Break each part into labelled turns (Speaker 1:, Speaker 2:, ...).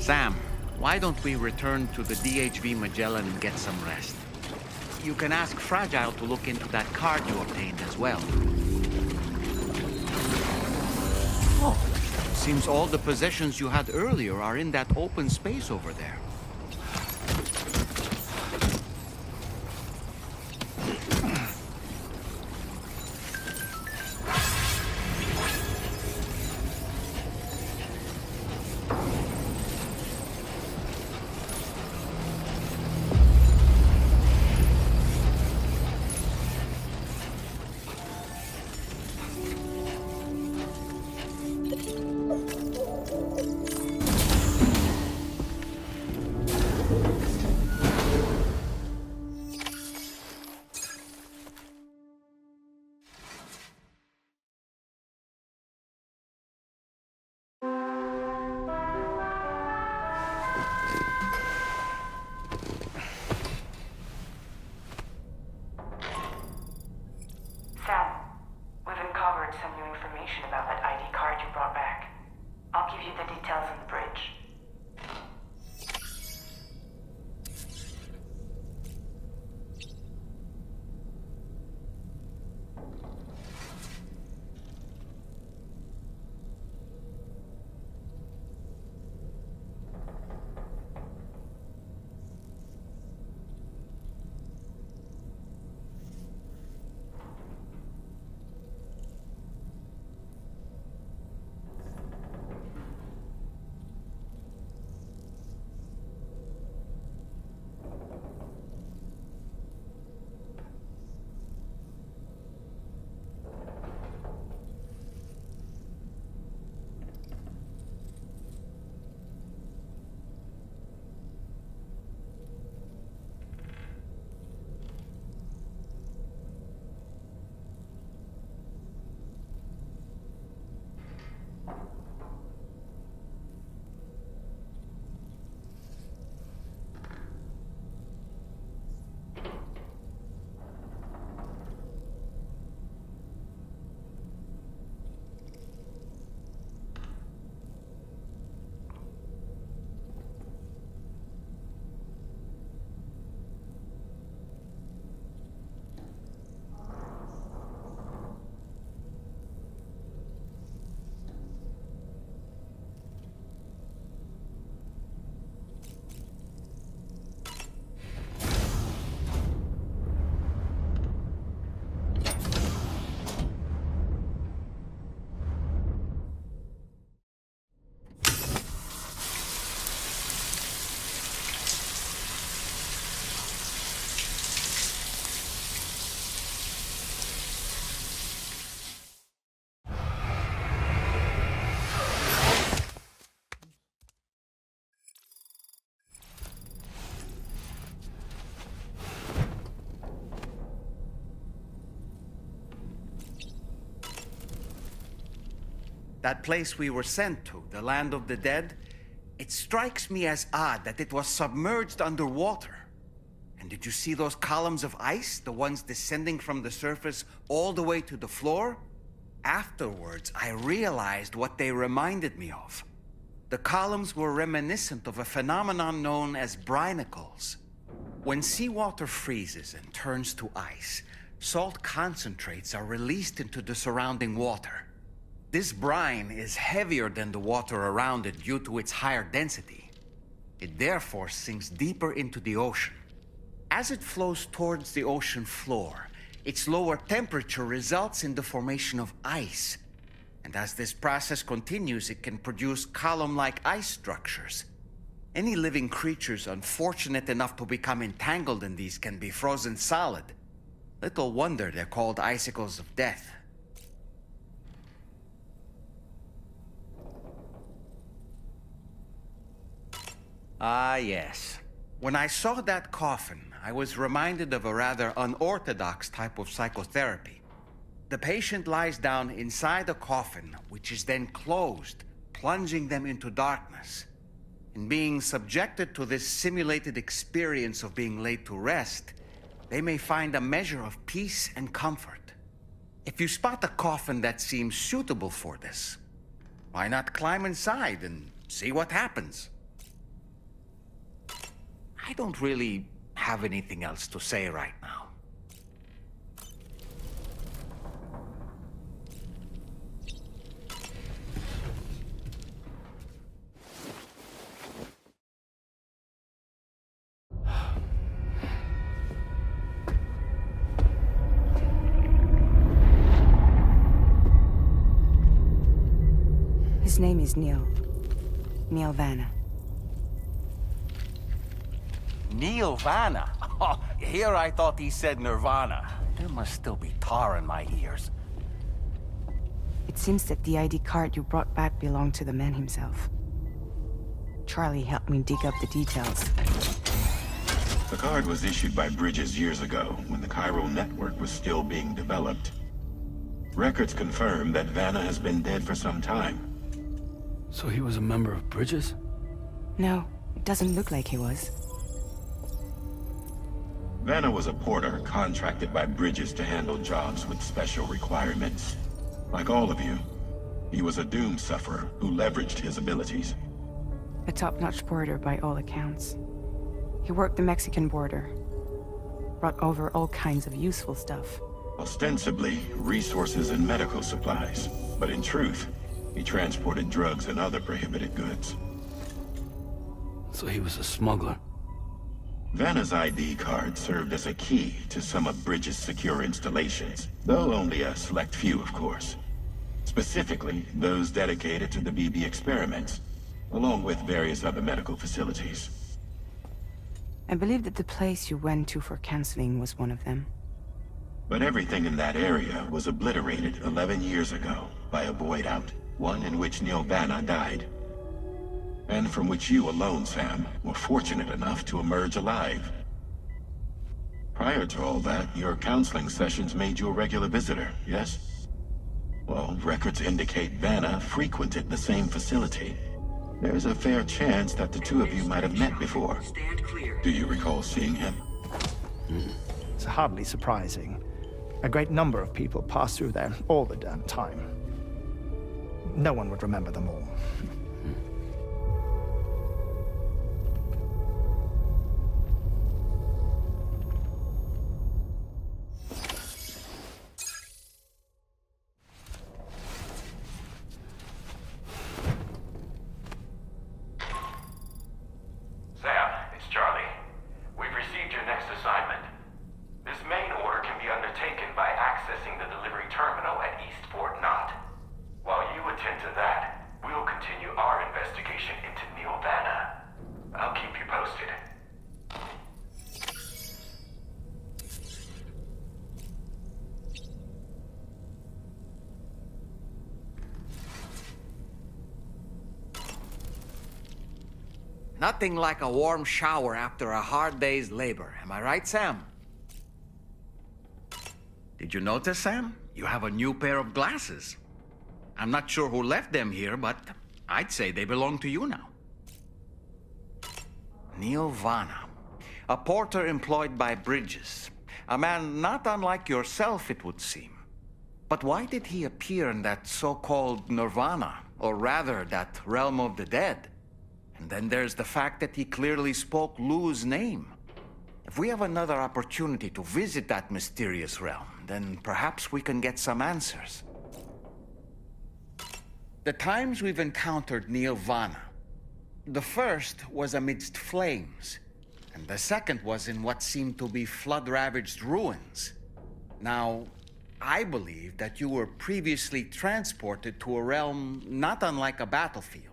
Speaker 1: Sam, why don't we return to the DHV Magellan and get some rest? You can ask Fragile to look into that card you obtained as well. Oh, seems all the possessions you had earlier are in that open space over there.
Speaker 2: Sam, we've uncovered some new information about that ID card you brought back. I'll give you the details on the bridge.
Speaker 1: That place we were sent to, the land of the dead, it strikes me as odd that it was submerged underwater. And did you see those columns of ice, the ones descending from the surface all the way to the floor? Afterwards, I realized what they reminded me of. The columns were reminiscent of a phenomenon known as brinicles. When seawater freezes and turns to ice, salt concentrates are released into the surrounding water. This brine is heavier than the water around it due to its higher density. It therefore sinks deeper into the ocean. As it flows towards the ocean floor, its lower temperature results in the formation of ice. And as this process continues, it can produce column-like ice structures. Any living creatures unfortunate enough to become entangled in these can be frozen solid. Little wonder they're called icicles of death. Ah, yes. When I saw that coffin, I was reminded of a rather unorthodox type of psychotherapy. The patient lies down inside a coffin, which is then closed, plunging them into darkness. In being subjected to this simulated experience of being laid to rest, they may find a measure of peace and comfort. If you spot a coffin that seems suitable for this, why not climb inside and see what happens? I don't really have anything else to say right now.
Speaker 3: His name is Neil. Neil Vanna.
Speaker 1: Neil Vanna? Oh, here I thought he said Nirvana. There must still be tar in my ears.
Speaker 3: It seems that the ID card you brought back belonged to the man himself. Charlie helped me dig up the details.
Speaker 4: The card was issued by Bridges years ago, when the chiral network was still being developed. Records confirm that Vanna has been dead for some time.
Speaker 5: So he was a member of Bridges?
Speaker 3: No, it doesn't look like he was.
Speaker 4: Vanna was a porter contracted by Bridges to handle jobs with special requirements. Like all of you, he was a doom sufferer who leveraged his abilities.
Speaker 3: A top-notch porter by all accounts. He worked the Mexican border. Brought over all kinds of useful stuff.
Speaker 4: Ostensibly, resources and medical supplies. But in truth, he transported drugs and other prohibited goods.
Speaker 5: So he was a smuggler.
Speaker 4: Vanna's ID card served as a key to some of Bridges' secure installations, though only a select few, of course. Specifically, those dedicated to the BB experiments, along with various other medical facilities.
Speaker 3: I believe that the place you went to for counseling was one of them.
Speaker 4: But everything in that area was obliterated 11 years ago by a void out, one in which Neil Vanna died. And from which you alone, Sam, were fortunate enough to emerge alive. Prior to all that, your counseling sessions made you a regular visitor, yes? Well, records indicate Vanna frequented the same facility. There's a fair chance that the two of you might have met before. Do you recall seeing him?
Speaker 6: It's hardly surprising. A great number of people pass through there all the damn time. No one would remember them all.
Speaker 7: Sam, it's Charlie. We've received your next assignment. This main order can be undertaken by accessing the delivery terminal at East Fort Knott. While you attend to that, we'll continue our investigation into Neil Vanna. I'll keep you posted.
Speaker 1: Nothing like a warm shower after a hard day's labor. Am I right, Sam? Did you notice, Sam? You have a new pair of glasses. I'm not sure who left them here, but I'd say they belong to you now. Neil Vanna, a porter employed by Bridges. A man not unlike yourself, it would seem. But why did he appear in that so-called Nirvana, or rather, that realm of the dead? And then there's the fact that he clearly spoke Lou's name. If we have another opportunity to visit that mysterious realm, then perhaps we can get some answers. The times we've encountered Neil Vanna, the first was amidst flames, and the second was in what seemed to be flood-ravaged ruins. Now, I believe that you were previously transported to a realm not unlike a battlefield.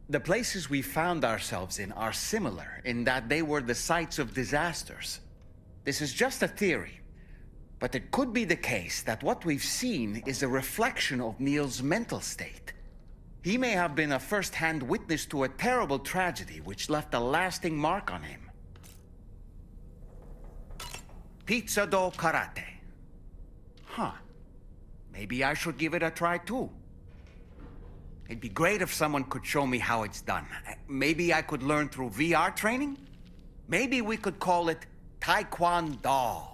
Speaker 1: The places we found ourselves in are similar in that they were the sites of disasters. This is just a theory, but it could be the case that what we've seen is a reflection of Neil's mental state. He may have been a first-hand witness to a terrible tragedy which left a lasting mark on him. Pizza do karate. Huh. Maybe I should give it a try too. It'd be great if someone could show me how it's done. Maybe I could learn through VR training? Maybe we could call it Taekwondo.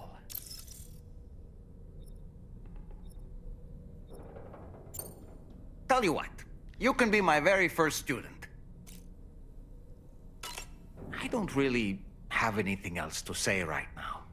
Speaker 1: Tell you what, you can be my very first student. I don't really have anything else to say right now.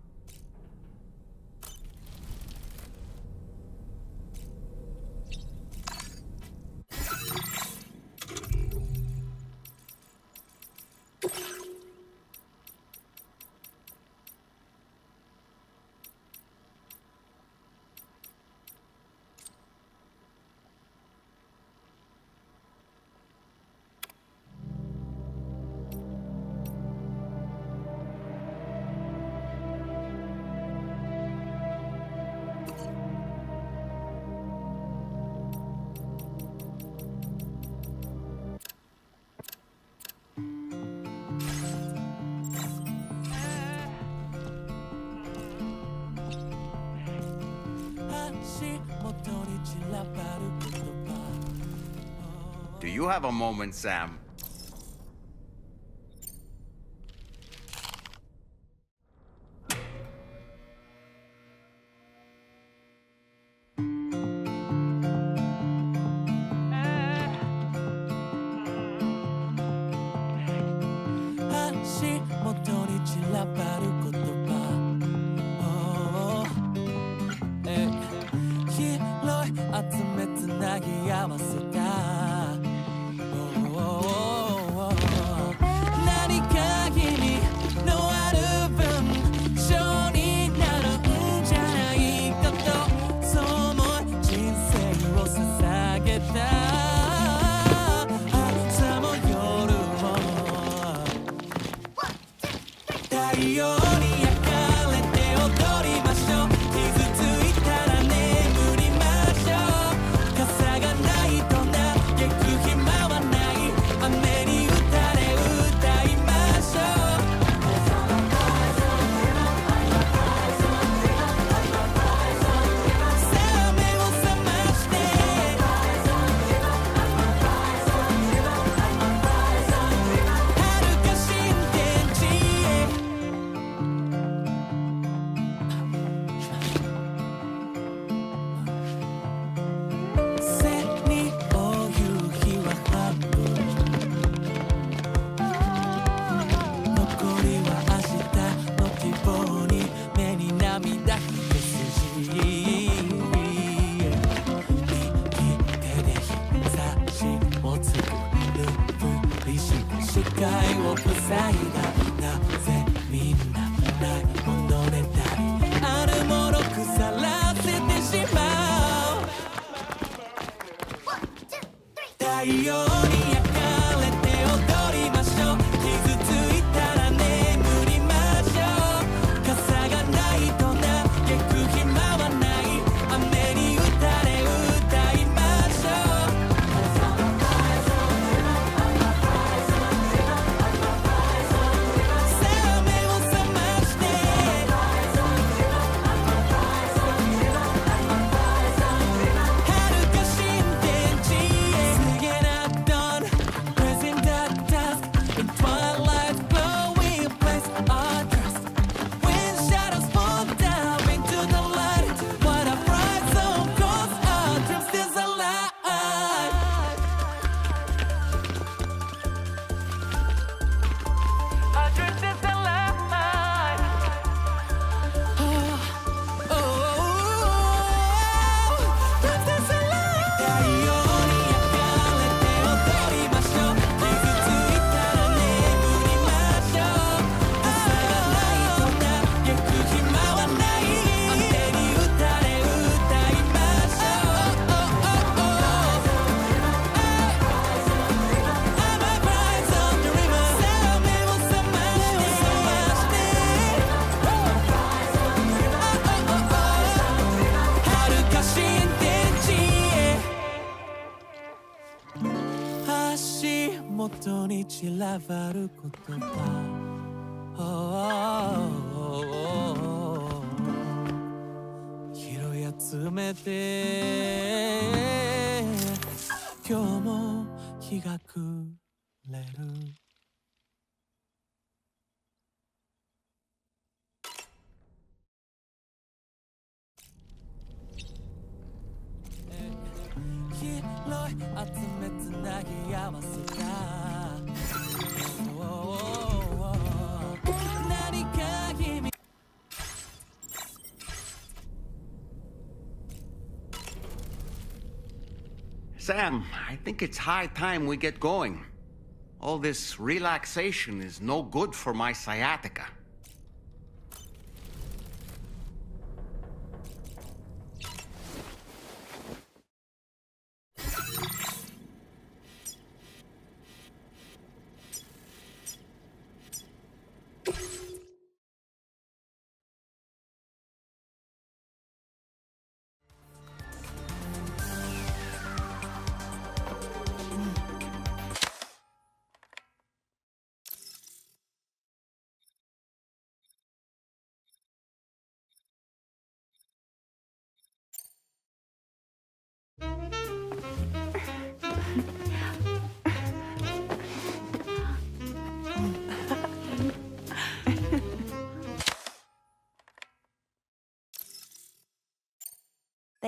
Speaker 1: Do you have a moment, Sam? Sam, I think it's high time we get going. All this relaxation is no good for my sciatica.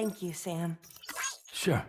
Speaker 8: Thank you, Sam.
Speaker 5: Sure.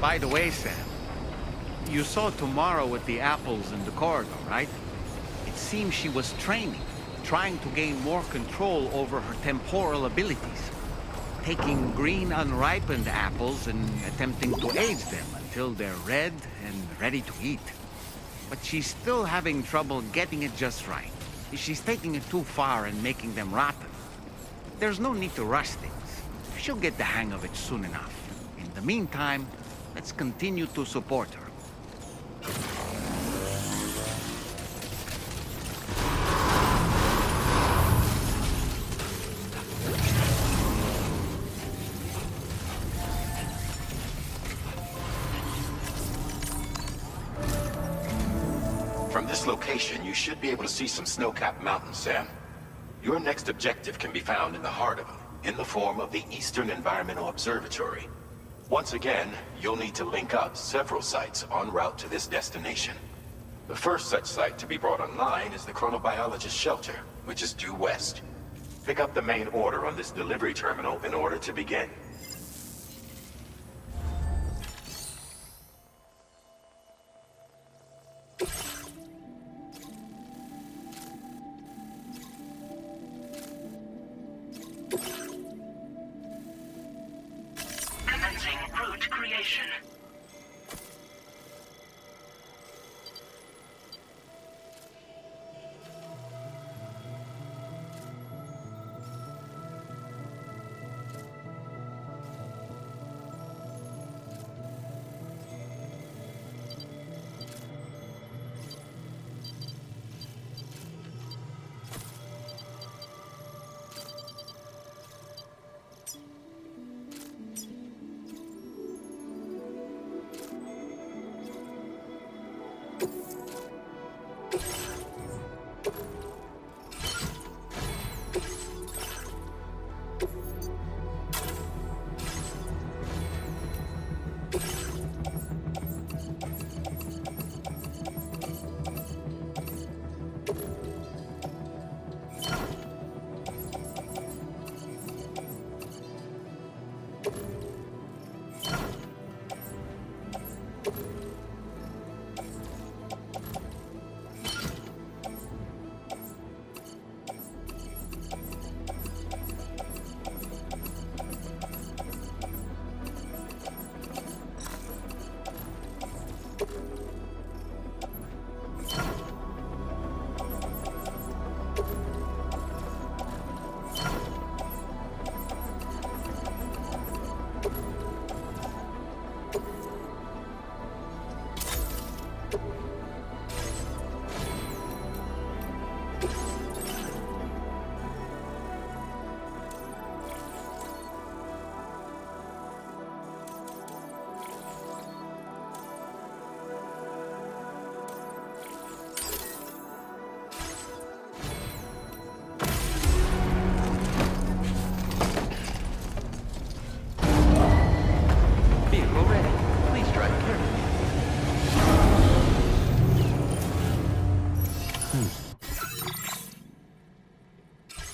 Speaker 1: By the way, Sam, you saw Tomorrow with the apples in the corridor, right? It seems she was training, trying to gain more control over her temporal abilities. Taking green unripened apples and attempting to age them until they're red and ready to eat. But she's still having trouble getting it just right. She's taking it too far and making them rotten. There's no need to rush things. She'll get the hang of it soon enough. In the meantime, let's continue to support her.
Speaker 4: From this location, you should be able to see some snow-capped mountains, Sam. Your next objective can be found in the heart of them, in the form of the Eastern Environmental Observatory. Once again, you'll need to link up several sites en route to this destination. The first such site to be brought online is the Chronobiologist shelter, which is due west. Pick up the main order on this delivery terminal in order to begin.
Speaker 2: Commencing route creation.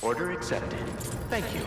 Speaker 7: Order accepted. Thank you.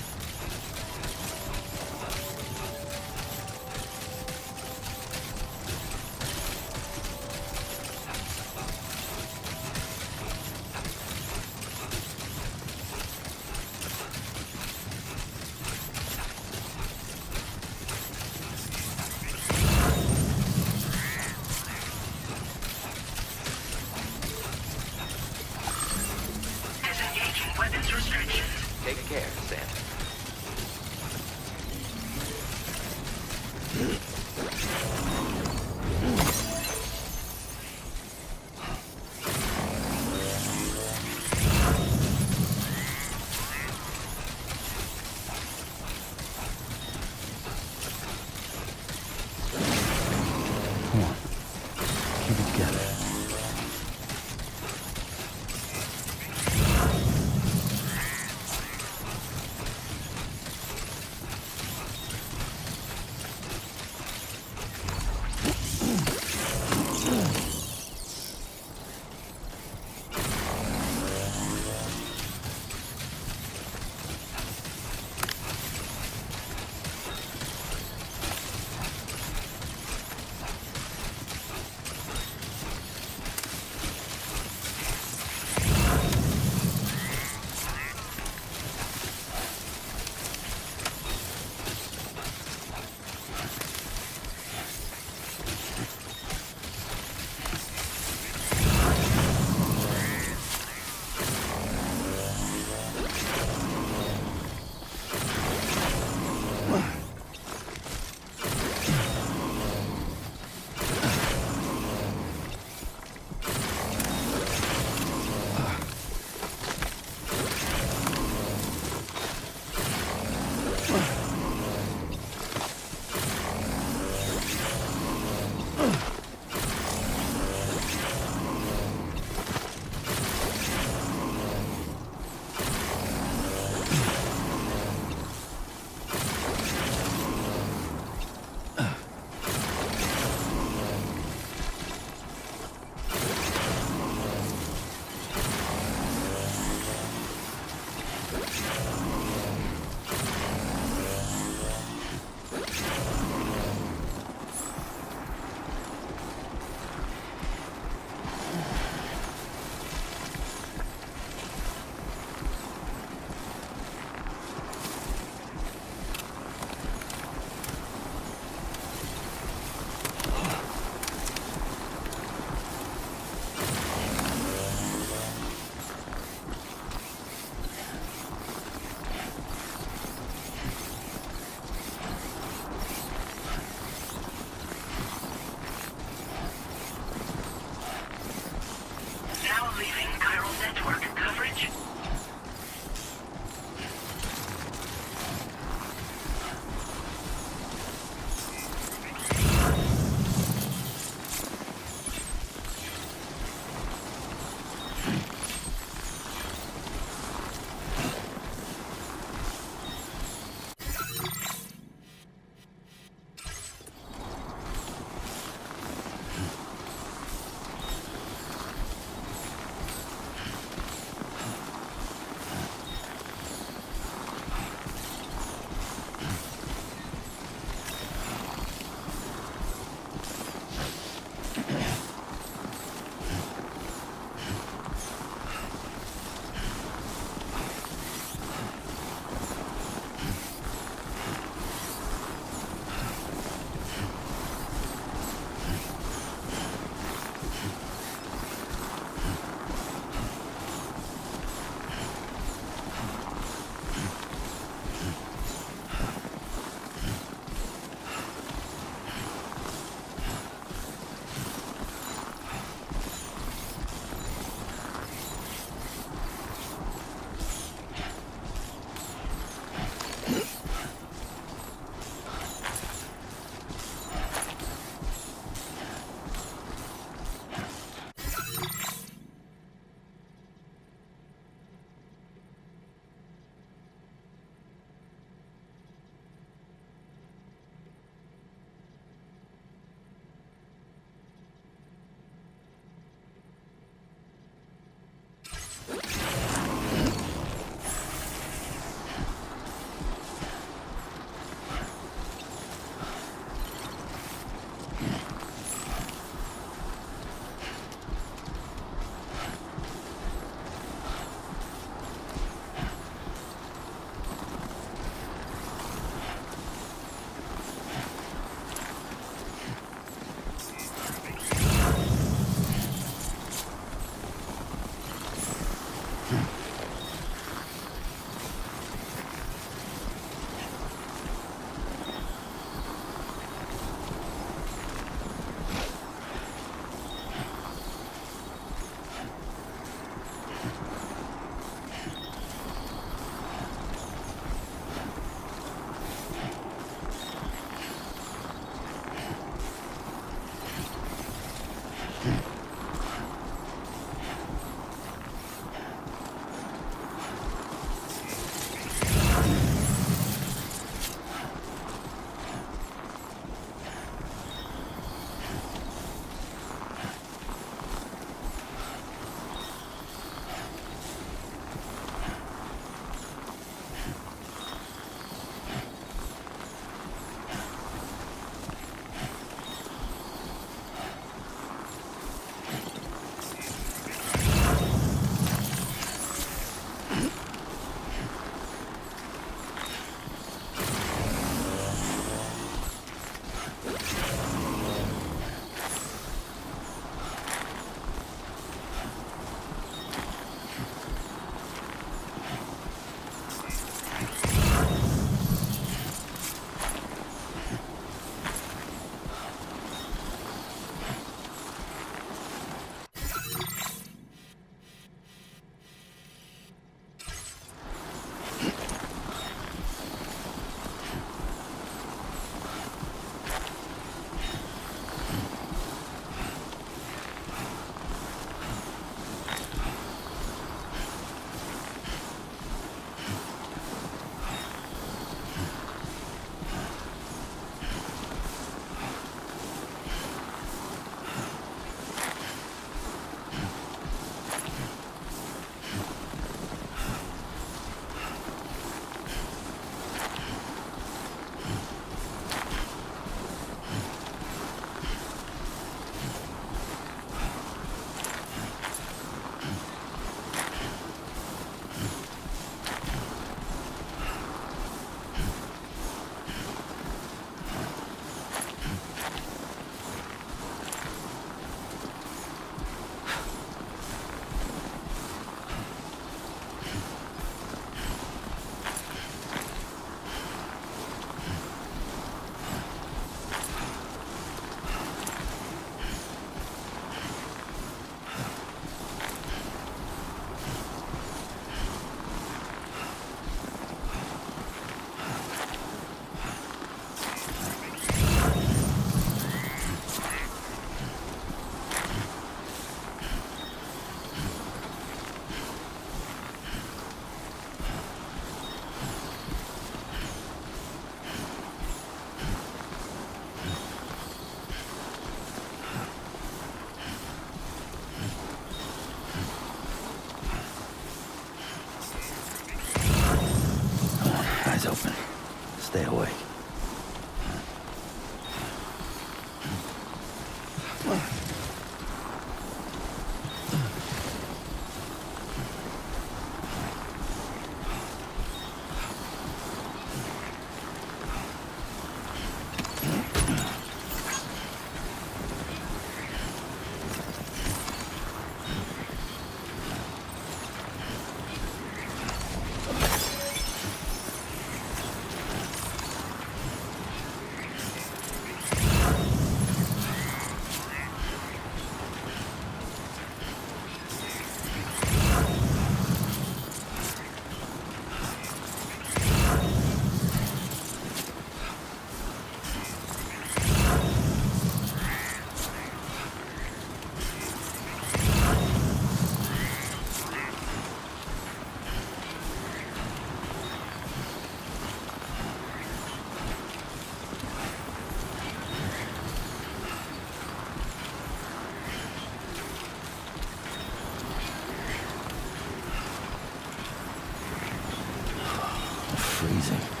Speaker 5: Freezing.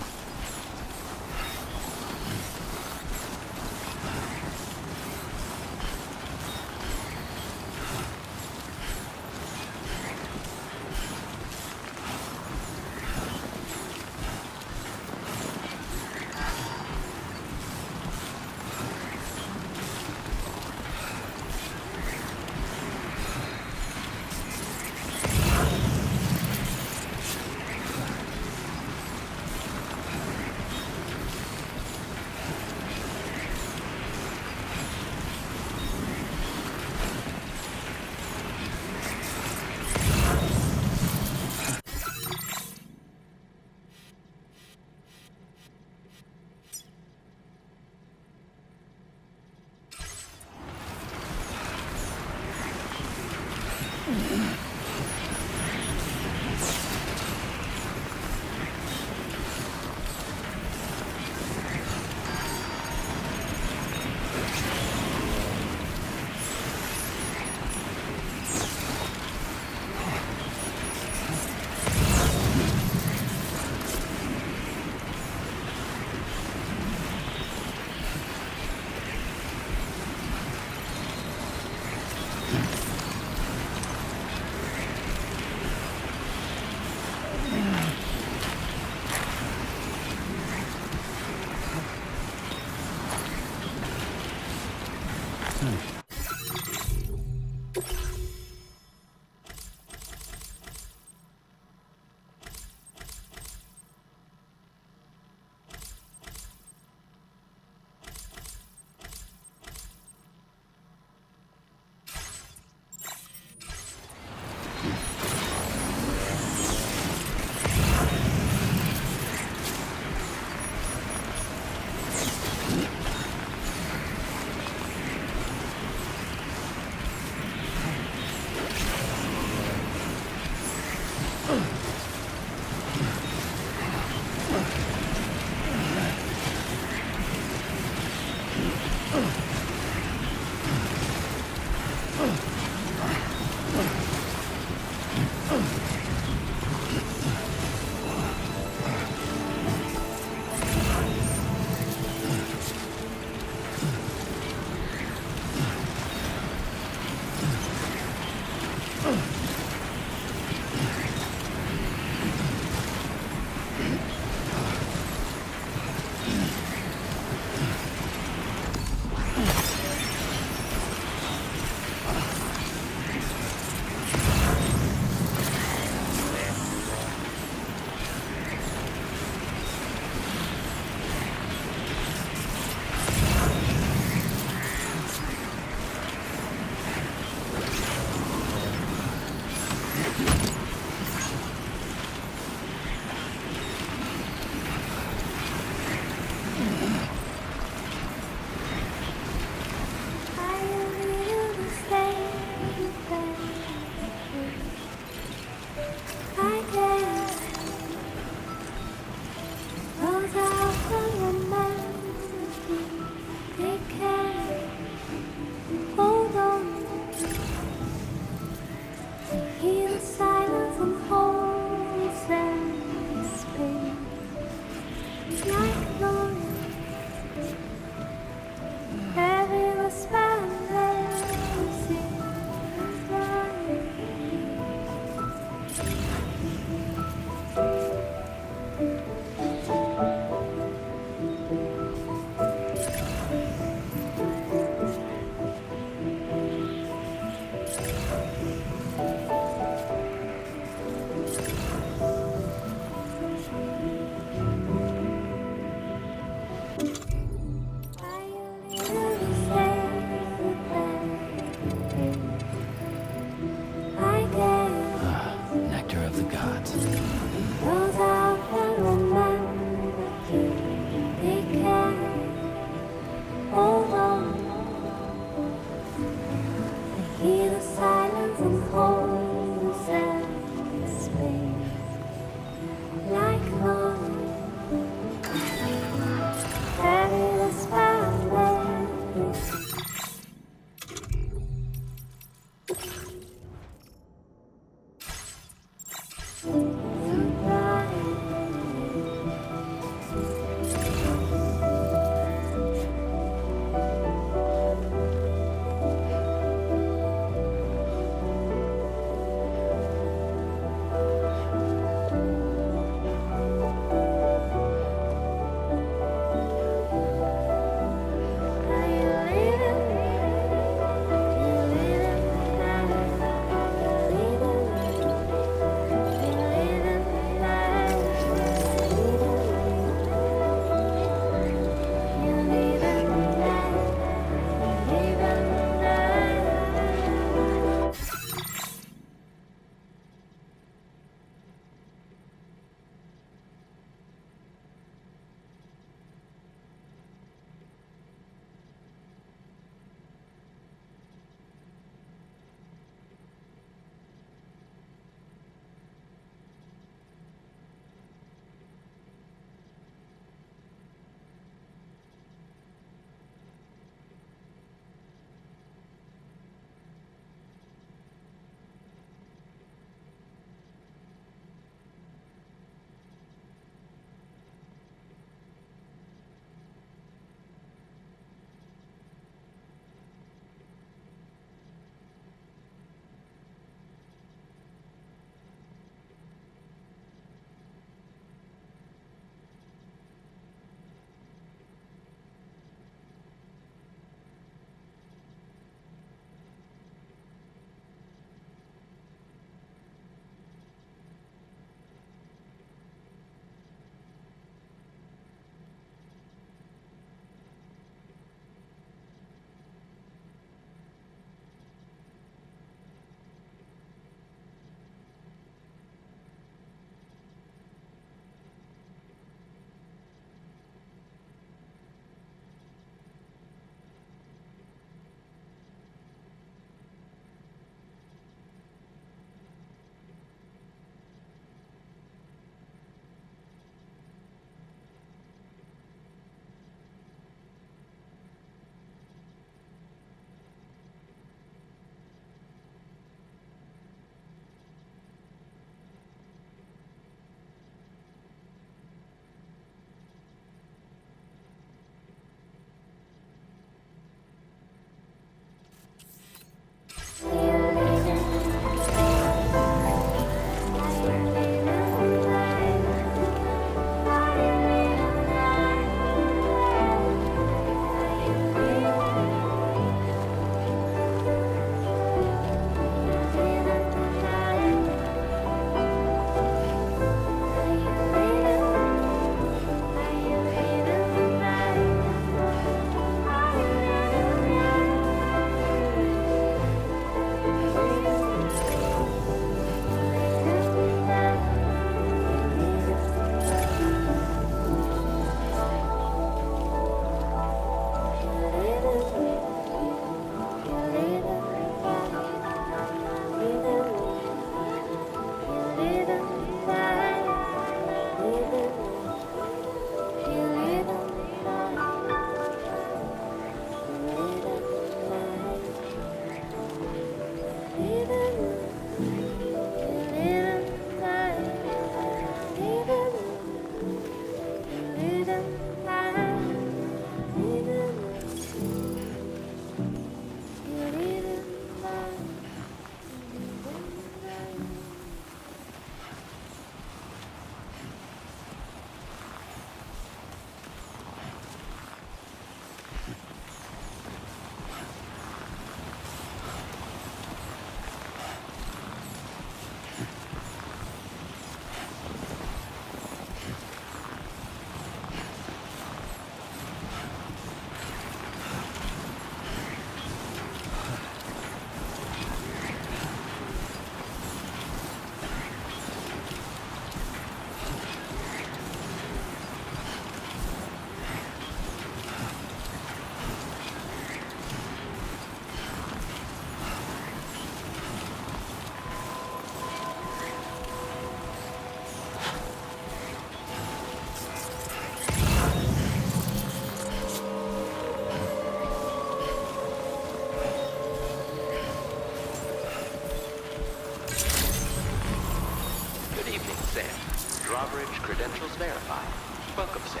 Speaker 8: Credentials verified. Welcome, Sam.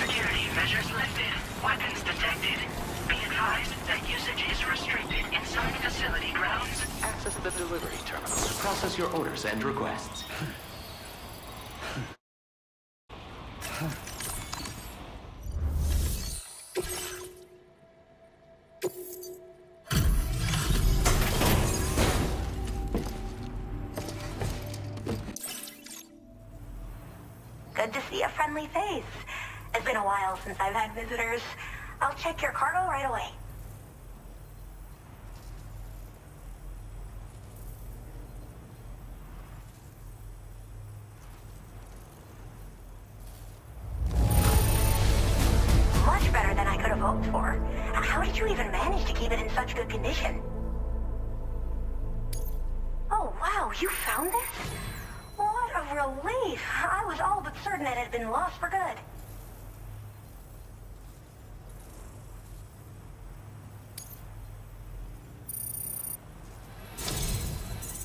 Speaker 9: Security measures lifted. Weapons detected. Be advised that usage is restricted inside facility grounds.
Speaker 8: Access the delivery terminal to process your orders and requests.
Speaker 10: Good to see a friendly face. It's been a while since I've had visitors. I'll check your cargo right away. Much better than I could have hoped for. How did you even manage to keep it in such good condition? Oh, wow, you found this? What a relief. I was all but certain it had been lost for good.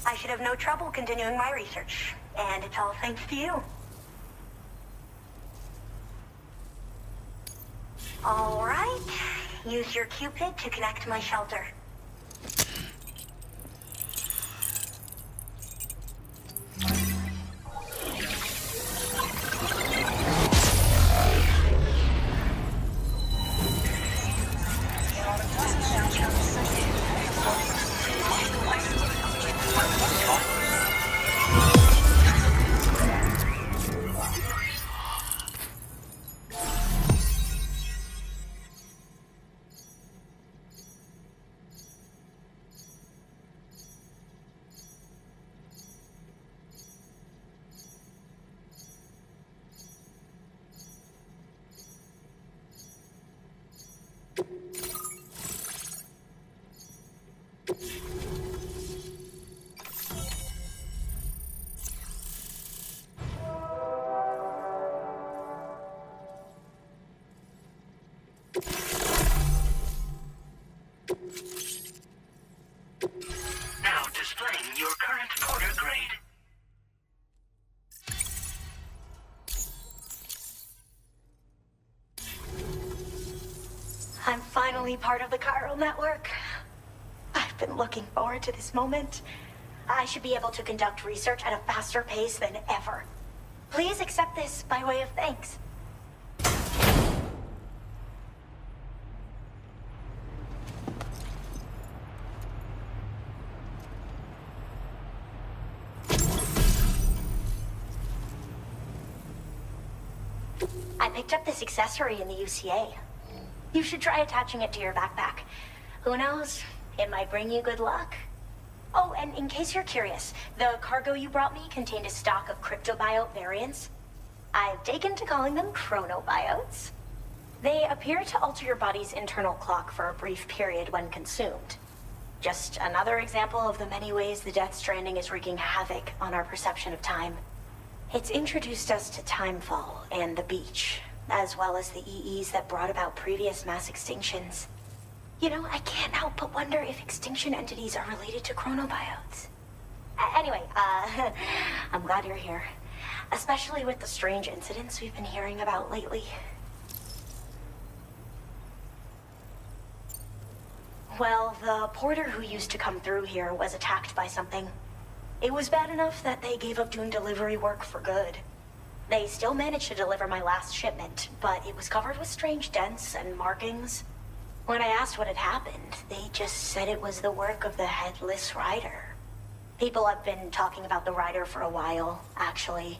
Speaker 10: I should have no trouble continuing my research, and it's all thanks to you. All right. Use your Cupid to connect to my shelter.
Speaker 9: Now displaying your current porter grade.
Speaker 10: I'm finally part of the chiral network. I've been looking forward to this moment. I should be able to conduct research at a faster pace than ever. Please accept this by way of thanks. I picked up this accessory in the UCA. You should try attaching it to your backpack. Who knows? It might bring you good luck. Oh, and in case you're curious, the cargo you brought me contained a stock of cryptobiote variants. I've taken to calling them chronobiotes. They appear to alter your body's internal clock for a brief period when consumed. Just another example of the many ways the Death Stranding is wreaking havoc on our perception of time. It's introduced us to timefall and the beach, as well as the EEs that brought about previous mass extinctions. You know, I can't help but wonder if extinction entities are related to chronobiotes. Anyway, I'm glad you're here. Especially with the strange incidents we've been hearing about lately. Well, the porter who used to come through here was attacked by something. It was bad enough that they gave up doing delivery work for good. They still managed to deliver my last shipment, but it was covered with strange dents and markings. When I asked what had happened, they just said it was the work of the Headless Rider. People have been talking about the Rider for a while, actually.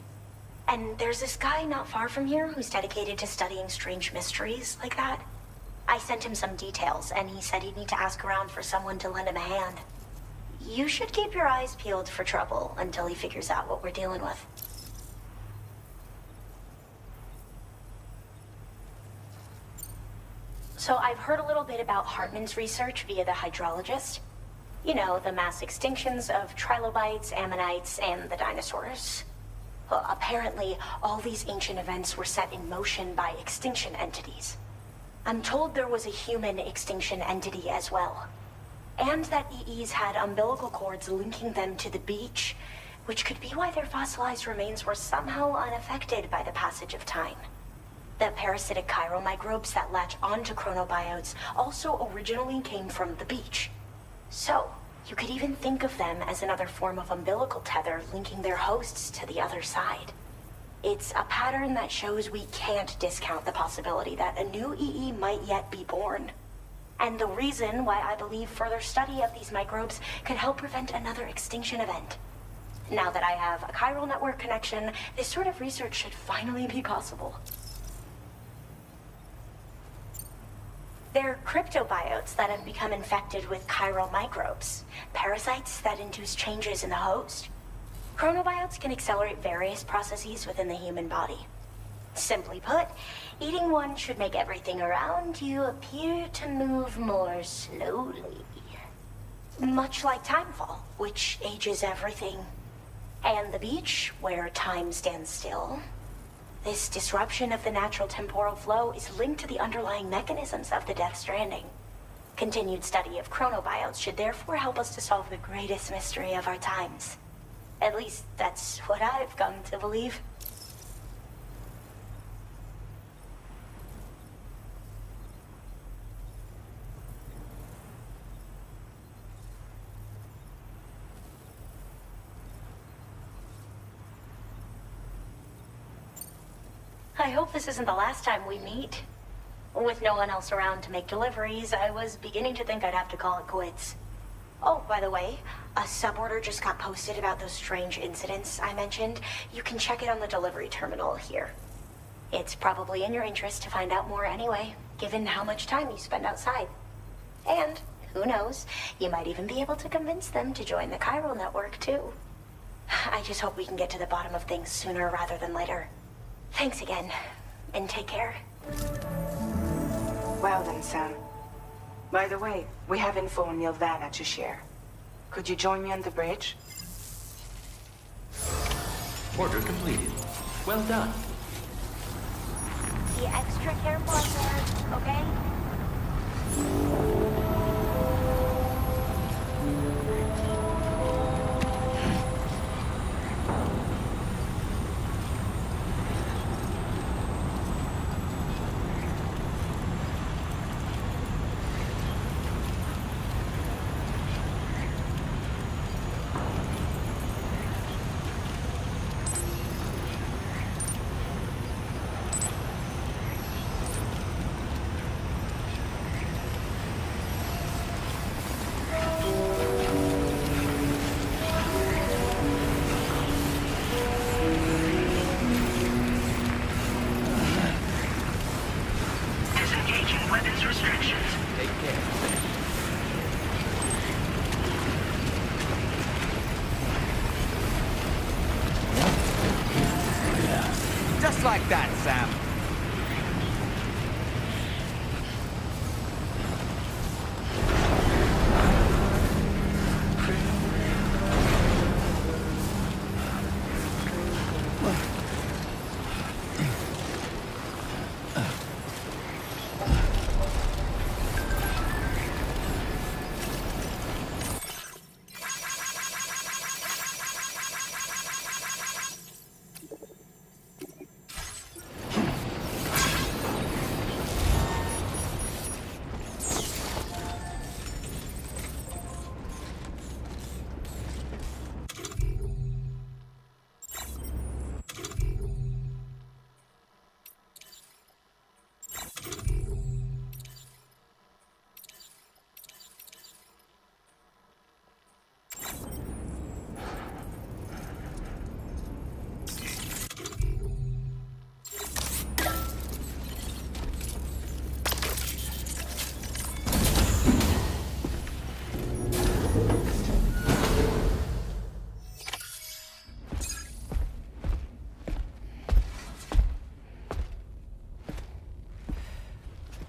Speaker 10: And there's this guy not far from here who's dedicated to studying strange mysteries like that. I sent him some details, and he said he'd need to ask around for someone to lend him a hand. You should keep your eyes peeled for trouble until he figures out what we're dealing with. So I've heard a little bit about Hartman's research via the hydrologist. You know, the mass extinctions of trilobites, ammonites, and the dinosaurs. Well, apparently, all these ancient events were set in motion by extinction entities. I'm told there was a human extinction entity as well. And that EEs had umbilical cords linking them to the beach, which could be why their fossilized remains were somehow unaffected by the passage of time. The parasitic chiral microbes that latch onto chronobiotes also originally came from the beach. So, you could even think of them as another form of umbilical tether linking their hosts to the other side. It's a pattern that shows we can't discount the possibility that a new EE might yet be born. And the reason why I believe further study of these microbes could help prevent another extinction event. Now that I have a chiral network connection, this sort of research should finally be possible. They're cryptobiotes that have become infected with chiral microbes, parasites that induce changes in the host. Chronobiotes can accelerate various processes within the human body. Simply put, eating one should make everything around you appear to move more slowly. Much like timefall, which ages everything. And the beach, where time stands still. This disruption of the natural temporal flow is linked to the underlying mechanisms of the Death Stranding. Continued study of chronobiotes should therefore help us to solve the greatest mystery of our times. At least, that's what I've come to believe. I hope this isn't the last time we meet. With no one else around to make deliveries, I was beginning to think I'd have to call it quits. Oh, by the way, a suborder just got posted about those strange incidents I mentioned. You can check it on the delivery terminal here. It's probably in your interest to find out more anyway, given how much time you spend outside. And, who knows, you might even be able to convince them to join the chiral network, too. I just hope we can get to the bottom of things sooner rather than later. Thanks again, and take care.
Speaker 3: Well then, Sam. By the way, we have info on Nilvana to share. Could you join me on the bridge?
Speaker 8: Order completed. Well done.
Speaker 10: Be extra careful out there, okay?
Speaker 9: Disengaging weapons restrictions.
Speaker 8: Take care.
Speaker 1: Just like that, Sam.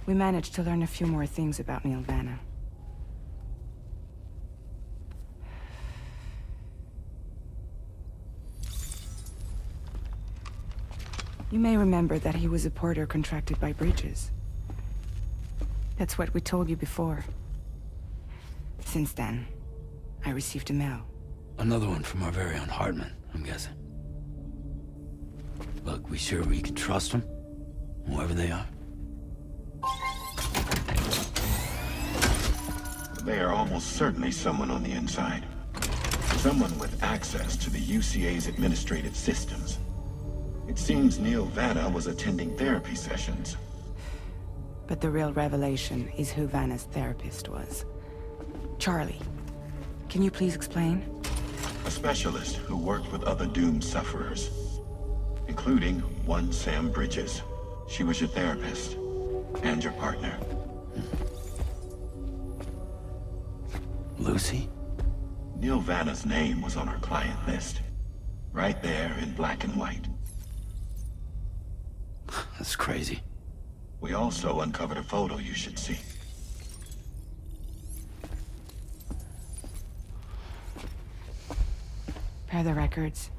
Speaker 3: We managed to learn a few more things about Nilvana. You may remember that he was a porter contracted by Bridges. That's what we told you before. Since then, I received a mail.
Speaker 5: Another one from our very own Hartman, I'm guessing. Look, we sure we can trust them? Whoever they are?
Speaker 4: They are almost certainly someone on the inside. Someone with access to the UCA's administrative systems. It seems Neil Vanna was attending therapy sessions.
Speaker 3: But the real revelation is who Vanna's therapist was. Charlie, can you please explain?
Speaker 4: A specialist who worked with other doomed sufferers, including one Sam Bridges. She was your therapist and your partner.
Speaker 5: Lucy?
Speaker 4: Neil Vanna's name was on our client list. Right there in black and white.
Speaker 5: That's crazy.
Speaker 4: We also uncovered a photo you should see.
Speaker 3: Per the records,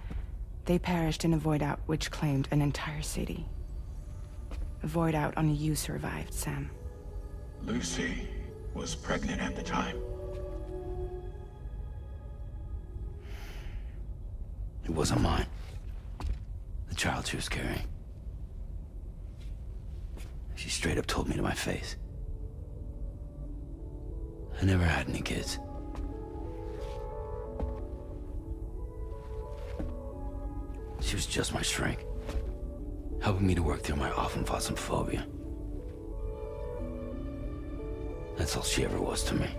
Speaker 3: they perished in a void out which claimed an entire city. A void out only you survived, Sam.
Speaker 4: Lucy was pregnant at the time.
Speaker 5: It wasn't mine. The child she was carrying. She straight up told me to my face. I never had any kids. She was just my shrink, helping me to work through my often phobia. That's all she ever was to me.